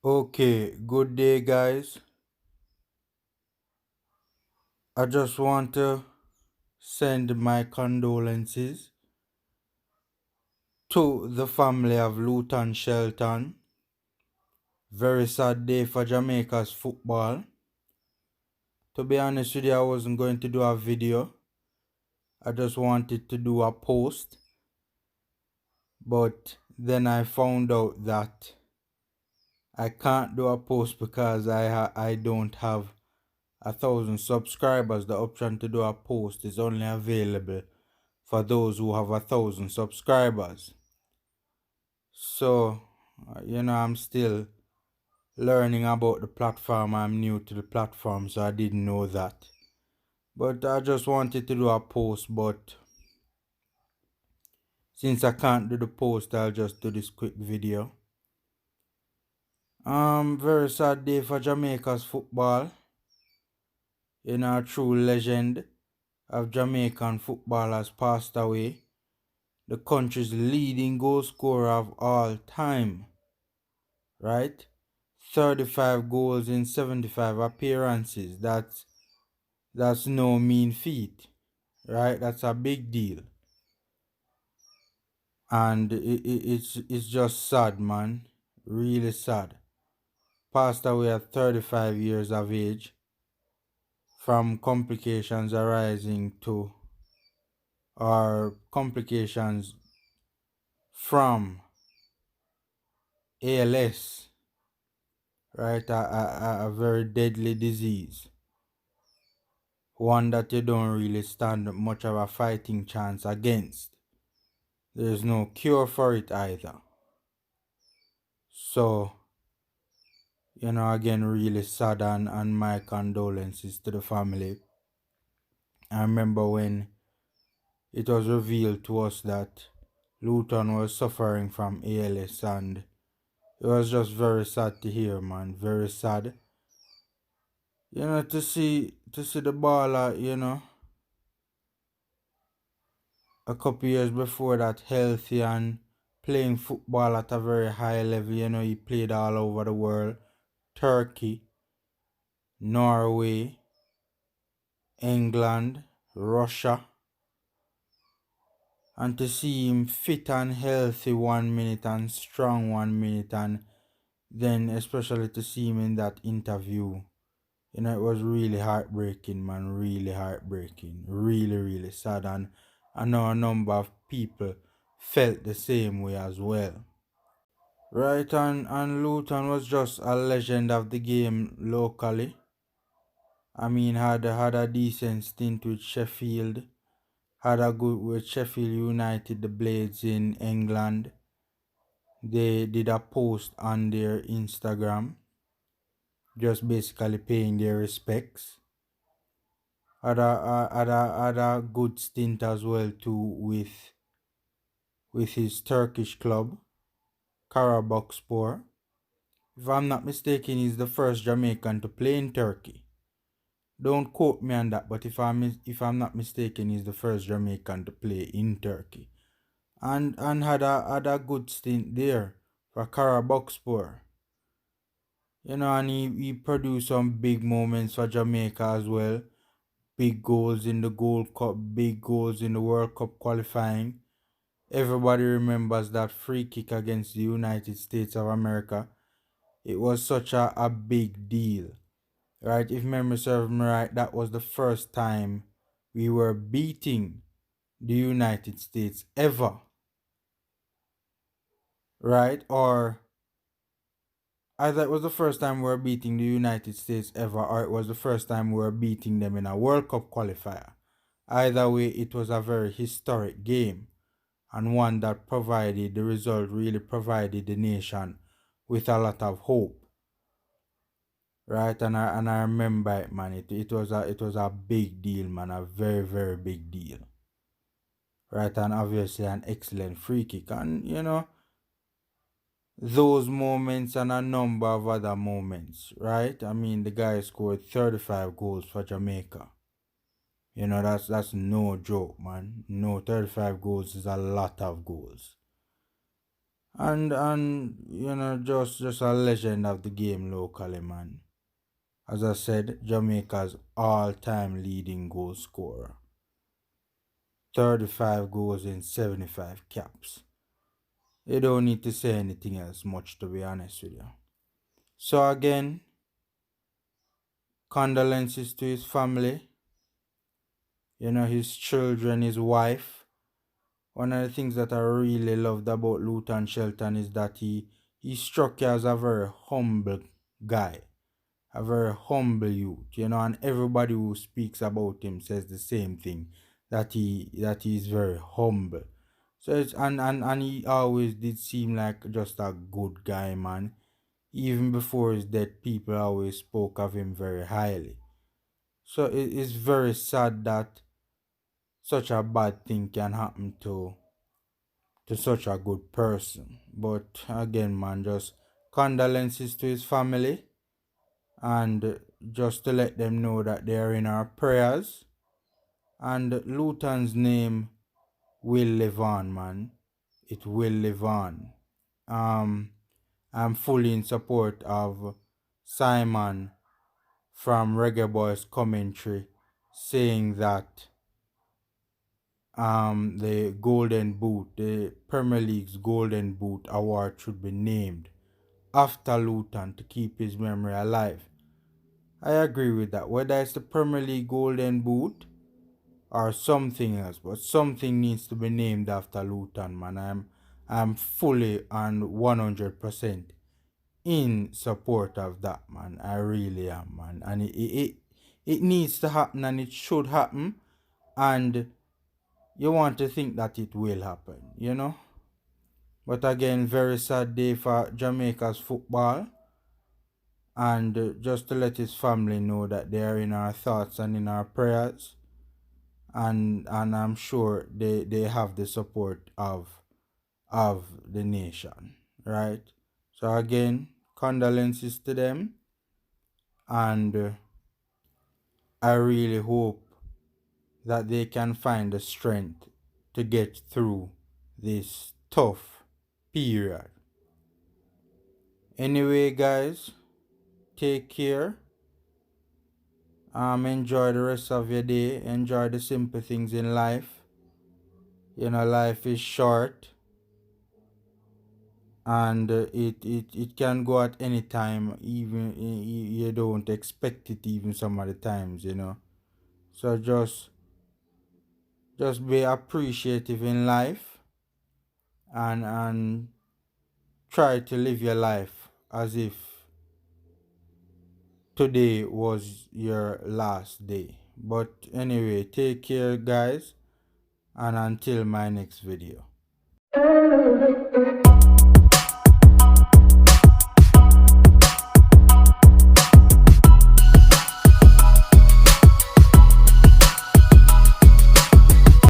Okay, good day, guys. I just want to send my condolences to the family of Luton Shelton. Very sad day for Jamaica's football. To be honest with you, I wasn't going to do a video. I just wanted to do a post. But then I found out that I can't do a post because I don't have 1,000 subscribers. The option to do a post is only available for those who have 1,000 subscribers. So, I'm still learning about the platform. I'm new to the platform, so I didn't know that. But I just wanted to do a post, but since I can't do the post, I'll just do this quick video. Very sad day for Jamaica's football. A true legend of Jamaican football has passed away. The country's leading goal scorer of all time, right? 35 goals in 75 appearances. That's no mean feat, right? That's a big deal. And it's just sad, man. Really sad. Passed away at 35 years of age from complications arising to or complications from ALS, right? A very deadly disease. One that you don't really stand much of a fighting chance against. There's no cure for it either. So, again, really sad, and my condolences to the family. I remember when it was revealed to us that Luton was suffering from ALS, and it was just very sad to hear, man. Very sad. To see the baller, a couple years before that, healthy and playing football at a very high level. He played all over the world. Turkey, Norway, England, Russia. And to see him fit and healthy 1 minute and strong 1 minute, and then especially to see him in that interview, it was really heartbreaking, man. Really heartbreaking. Really, really sad. And I know a number of people felt the same way as well. Right, and Luton was just a legend of the game locally. I mean, had a decent stint with Sheffield, had a good with Sheffield United, the Blades in England. They did a post on their Instagram, just basically paying their respects. Had a good stint as well too with his Turkish club, Karabakspor. If I'm not mistaken, he's the first Jamaican to play in Turkey. Don't quote me on that, but if I'm not mistaken, he's the first Jamaican to play in Turkey, and had a good stint there for Karabakspor. And he produced some big moments for Jamaica as well. Big goals in the Gold Cup, big goals in the World Cup qualifying. Everybody remembers that free kick against the United States of America. It was such a big deal, right? If memory serves me right, that was the first time we were beating the United States ever, right? Or either it was the first time we were beating the United States ever, or it was the first time we were beating them in a World Cup qualifier. Either way, it was a very historic game, and one that provided the result, really provided the nation with a lot of hope, right? And I remember it, man. It was a big deal, man. A very, very big deal, right? And obviously an excellent free kick, and those moments and a number of other moments, right? I mean, the guy scored 35 goals for Jamaica. That's no joke, man. No, 35 goals is a lot of goals. And just a legend of the game locally, man. As I said, Jamaica's all-time leading goal scorer. 35 goals in 75 caps. You don't need to say anything else much, to be honest with you. So again, condolences to his family, his children, his wife. One of the things that I really loved about Luton Shelton is that he struck you as a very humble guy, a very humble youth, and everybody who speaks about him says the same thing, that he is very humble. So it's and he always did seem like just a good guy, man. Even before his death, people always spoke of him very highly. So it is very sad that such a bad thing can happen to such a good person. But again, man, just condolences to his family, and just to let them know that they are in our prayers. And Luton's name will live on, man. It will live on. Um, I'm fully in support of Simon from Reggae Boys commentary saying that the Golden Boot, the Premier League's Golden Boot award should be named after Luton to keep his memory alive. I agree with that. Whether it's the Premier League Golden Boot or something else, but something needs to be named after Luton, man. I'm fully and 100% in support of that, man. I really am, man. And it needs to happen, and it should happen, and you want to think that it will happen. But again, very sad day for Jamaica's football, and just to let his family know that they are in our thoughts and in our prayers, and I'm sure they have the support of the nation, right? So again, condolences to them, and I really hope that they can find the strength to get through this tough period. Anyway, guys, take care. Enjoy the rest of your day. Enjoy the simple things in life. Life is short, and it can go at any time, even you don't expect it, even some of the times. So just be appreciative in life, and try to live your life as if today was your last day. But anyway, take care, guys, and until my next video.